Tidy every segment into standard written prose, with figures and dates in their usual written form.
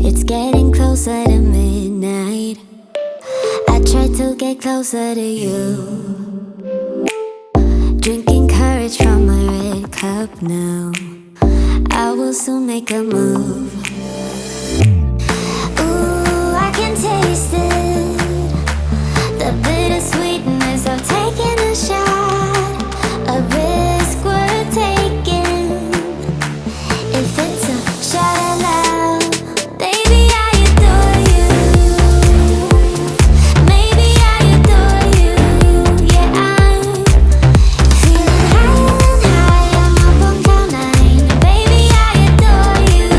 It's getting closer to midnight. I try to get closer to you. Drinking courage from my red cup now. I will soon make a move. Ooh, I can taste it. The bittersweetness of taking a shot. A risk worth taking. If it's a shot of love, baby, I adore you. Maybe I adore you. Yeah, I'm feeling higher and higher. I'm up on cloud nine. Baby, I adore you.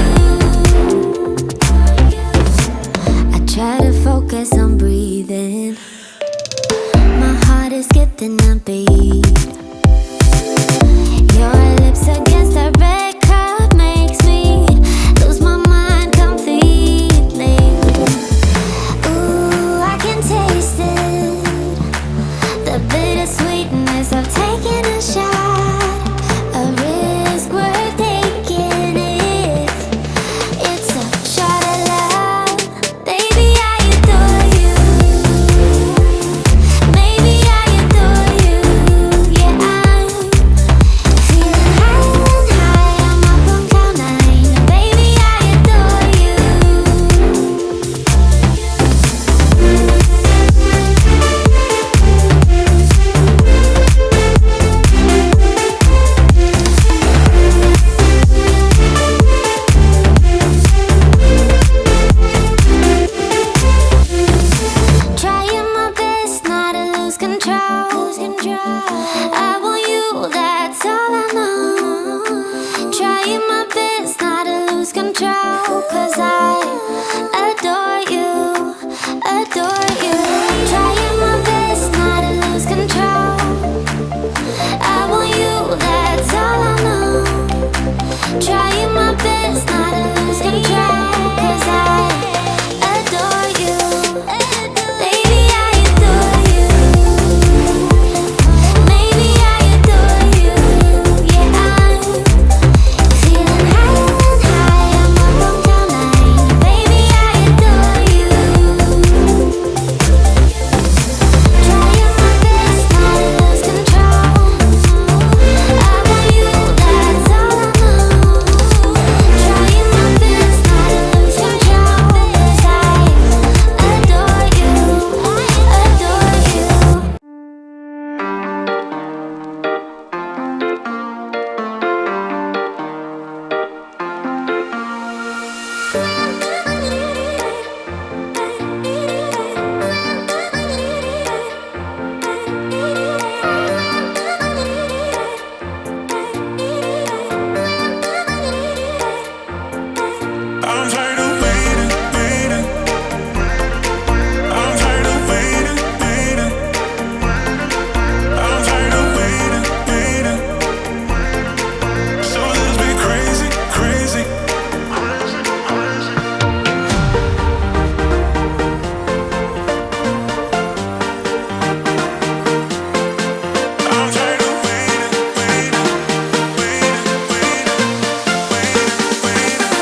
I try to focus on breathing. My heart is skipping a beat. Your lips against the red cup makes me lose my mind completely. Ooh, I can taste it. The bittersweetness of taking a shot. A risk worth taking if it's a shot of love. Baby, I adore you. Maybe I adore you. Yeah, I'm feeling higher and higher. I'm up on cloud nine. Baby, I adore you. Trying my best not to lose control. I want you, that's all I know. Trying my best not to lose control. 'Cause I adore you, adore you. Trying my best not to lose control. I want you, that's all I know. Trying my best not to lose control. 'Cause I adore you. Baby, I adore you. Maybe I adore you. Yeah, I'm feeling higher and higher. I'm up on cloud nine. Baby, I adore you. Trying my best not to lose control. I want you, that's all I know. Trying my best not to lose control. 'Cause I adore you, adore you. I'm tired of waiting, waiting. I'm tired of waiting, waiting. I'm tired of waiting, waiting. So let's be crazy, crazy. I'm tired of waiting, waiting, waiting, waiting, waiting, waiting.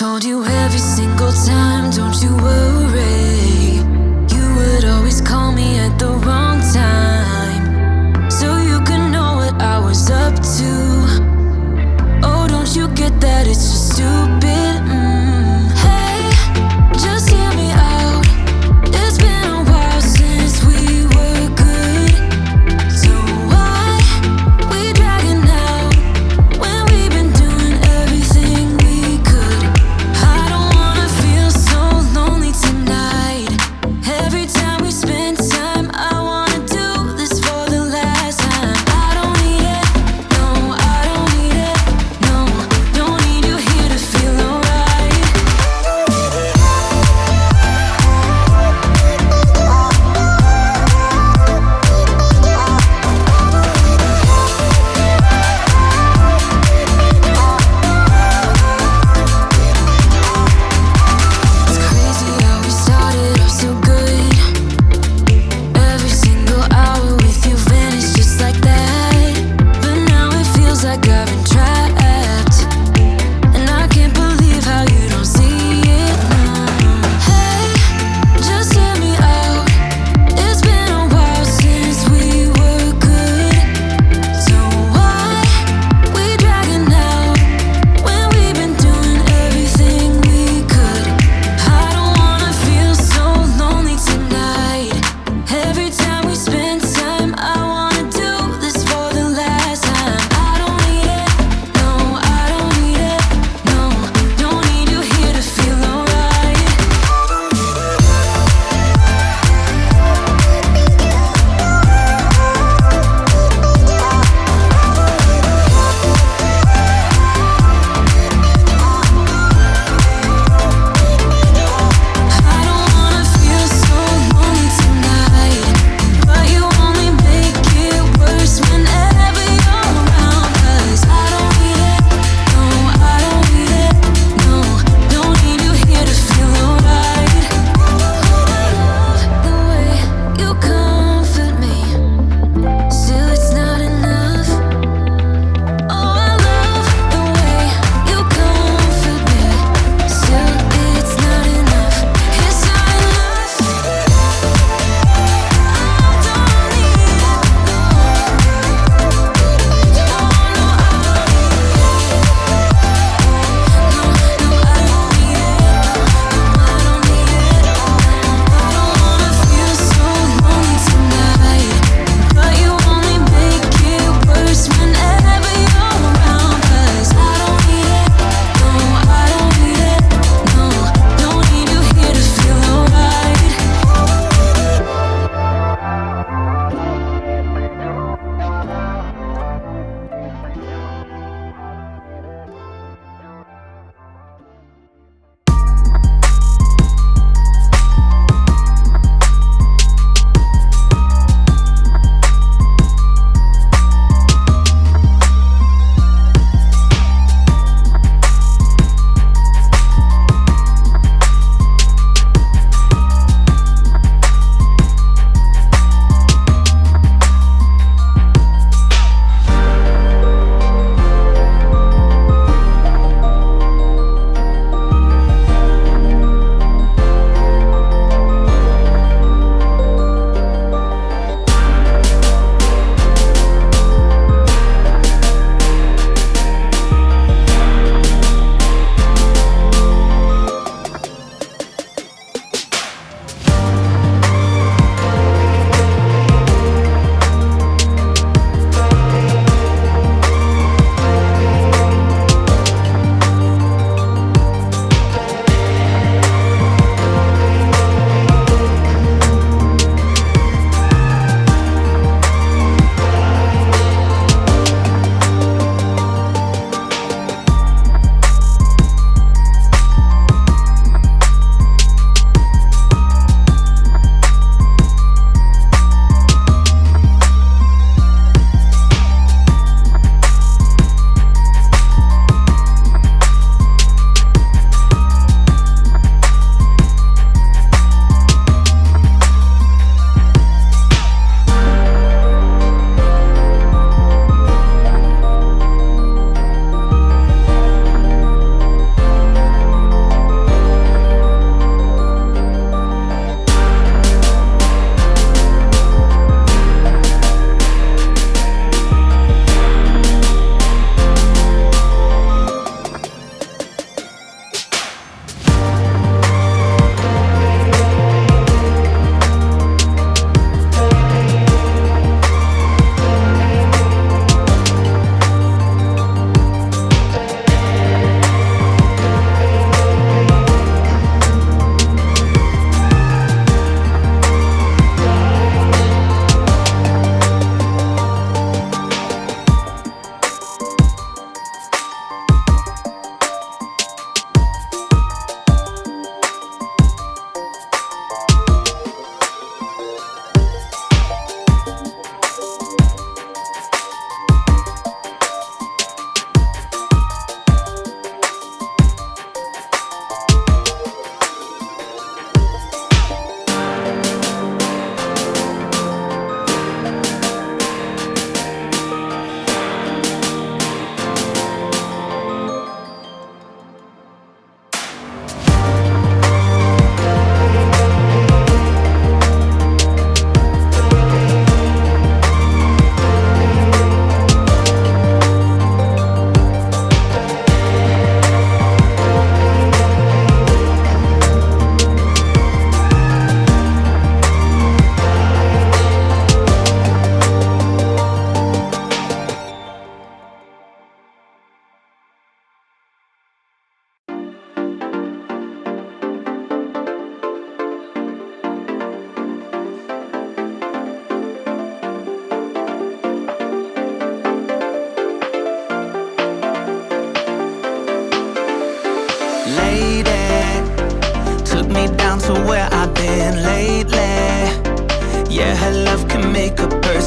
Told you every single time, don't you worry. You would always call me at the wrong time, so you could know what I was up to. Oh, don't you get that it's just stupid? Hey, just hear me out. It's been a while since we were good, so why we dragging out when we've been doing everything we could? I don't wanna feel so lonely tonight.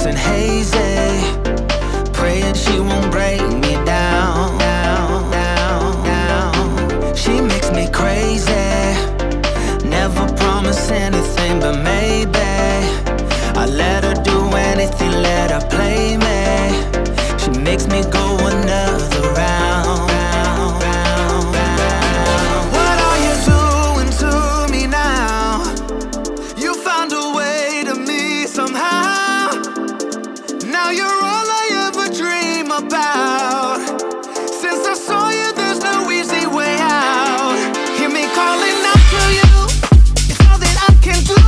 person hazy, praying she won't break me down. She makes me crazy, never promise anything but maybe. I let her do anything, let her play me. She makes me go another round. What are you doing to me now? You found a way to me somehow. Now you're all I ever dream about. Since I saw you, there's no easy way out. Hear me calling out to you, it's all that I can do.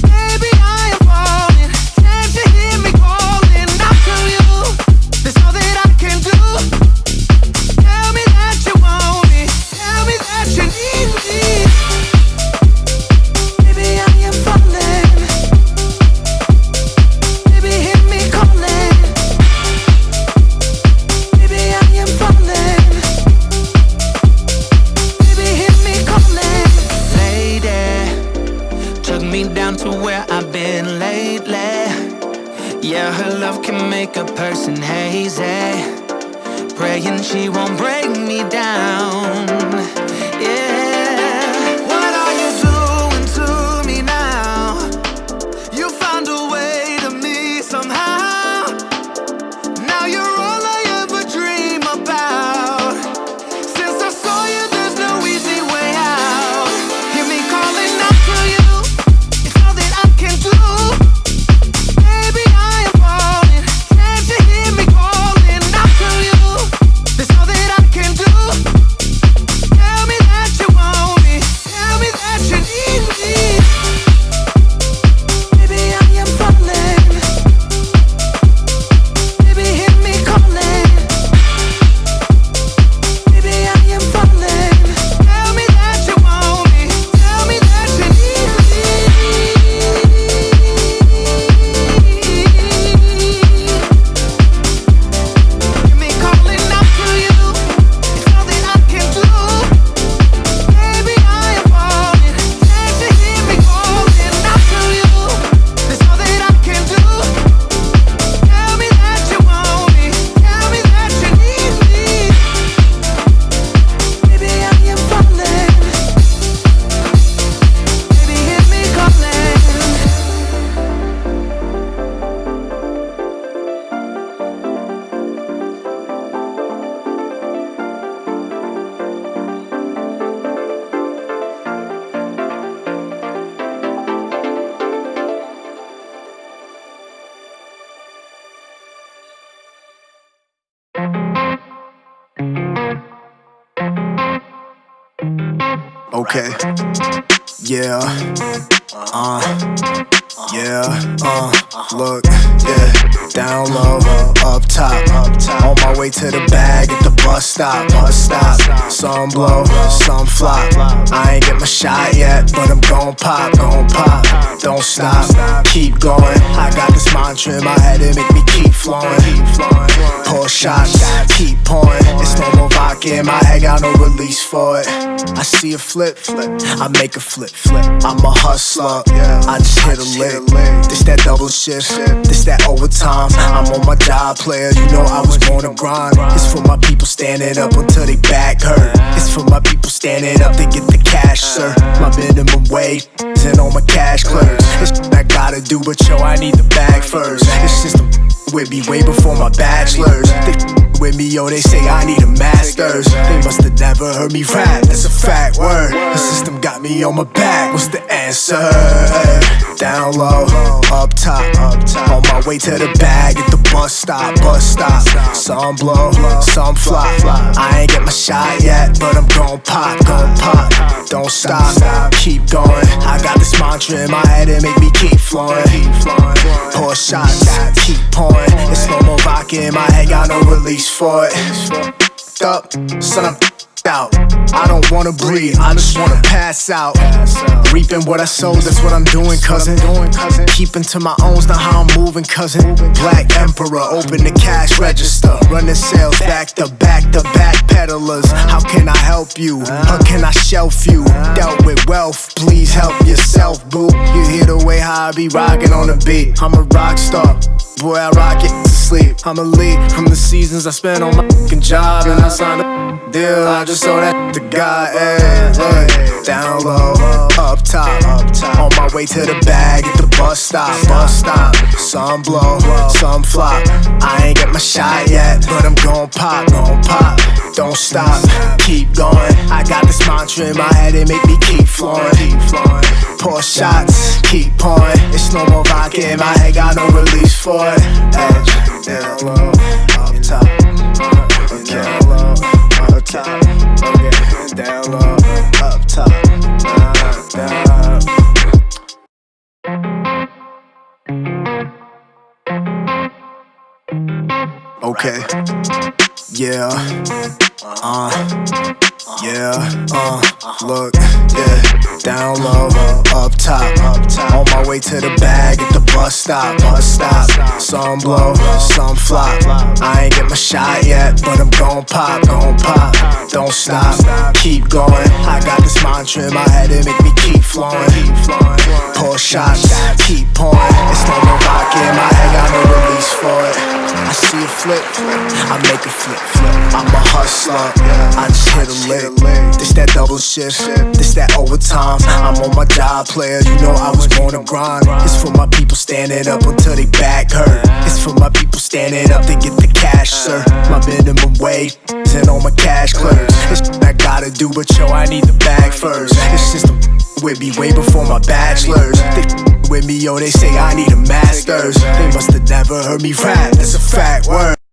Baby, I am falling, can't you hear me calling out to you? That's all that I can do. Tell me that you want me, tell me that you need me. Baby, I am falling. Baby, hear me calling. Baby, I am falling. Baby, hear me calling. Lady, took me down to where I've been lately. Yeah, her love can make a person hazy, praying she won't break me down. Yeah. What are you doing to me now? You found a way to me somehow. Now you're all I ever dream about. Since I saw you, there's no easy way out. Hear me calling out to you, it's all that I can do. Baby, I am falling, can't you hear me calling out to you? That's all that I can do. Tell me that you want me, tell me that you need me. Baby, I am falling. Baby, hear me calling. Baby, I am falling. Tell me that you want me, tell me that you need me. Hear me calling out to you, it's all that I can do. Baby, I am falling, can't you hear me calling out to you? That's all that I can do. Tell me that you want me, tell me that you need me. Baby, I am falling. Baby, hear me calling. Okay. Yeah. Look, yeah. Down low, up top. On my way to the bag at the bus stop. Some blow, some flop. I ain't get my shot yet, but I'm gon' pop. Don't stop, keep going. I got this mantra in my head, it make me keep flowing. Pour shots, keep pouring. It's no more vodka in my head, got no release for it. I see a flip, I make a flip. I'm a hustler, I just hit a lick. This that double shift, this that overtime. I'm on my job, player, you know I was born to grind. It's for my people standing up until they back hurt. It's for my people standing up to get the cash, sir. My minimum wage and all my cash clerks. It's I gotta do, but yo, I need the bag first. This system with me way before my bachelor's. They with me, yo, they say I need a master's. They must have never heard me rap, that's a fact word. The system got me on my back, what's the answer? Down low, up top. On my way to the bag at the bus stop. Some blow, some flop. I ain't get my shot yet, but I'm gon' pop. Don't stop, keep going. I got this mantra in my head, it make me keep flowing. Pour shots, keep pouring. It's no more vodka in my head, got no release for it. up, son, I'm out. I don't wanna breathe, I just wanna pass out. Reaping what I sowed, that's what I'm doing, cousin. Keeping to my owns, not how I'm moving, cousin. Black Emperor, open the cash register. Running sales back to back peddlers. How can I help you? How can I shelf you? Dealt with wealth, please help yourself, boo. You hear the way how I be rocking on the beat. I'm a rock star, boy, I rock it to sleep. I'm a lead from the seasons I spent on my fucking job. And I signed a deal, I just sold that to God. Hey, look, down low, up top. On my way to the bag at the bus stop. Some blow, some flop. I ain't get my shot yet, but I'm gon' pop. Don't stop, keep going. I got this mantra in my head, it make me keep flowing. Pour shots, keep pouring. It's no more vodka in my head, got no release for it. Hey, down low, up top. Okay, down low, up top. Okay, down low, up top. Down. Okay, yeah, look, yeah, down low, up top, on my way to the bag at the bus stop. Some blow, some flop. I ain't get my shot yet, but I'm gon' pop. Don't stop, keep going. I got this mantra in my head, it make me keep flowing. Pour shots, keep pouring. It's no more vodka in my head, got no release for it. I see a flip, I make a flip. I'm a hustler, I just hit a lick. This that double shift, this that overtime. I'm on my job, player, you know I was born to grind. It's for my people standing up until they back hurt. It's for my people standing up to get the cash, sir. My minimum wage and all my cash clerks. It's I gotta do, but yo, I need the bag first. It's just with me way before my bachelors. They with me, yo, they say I need a master's. They must've never heard me rap, that's a fact, word.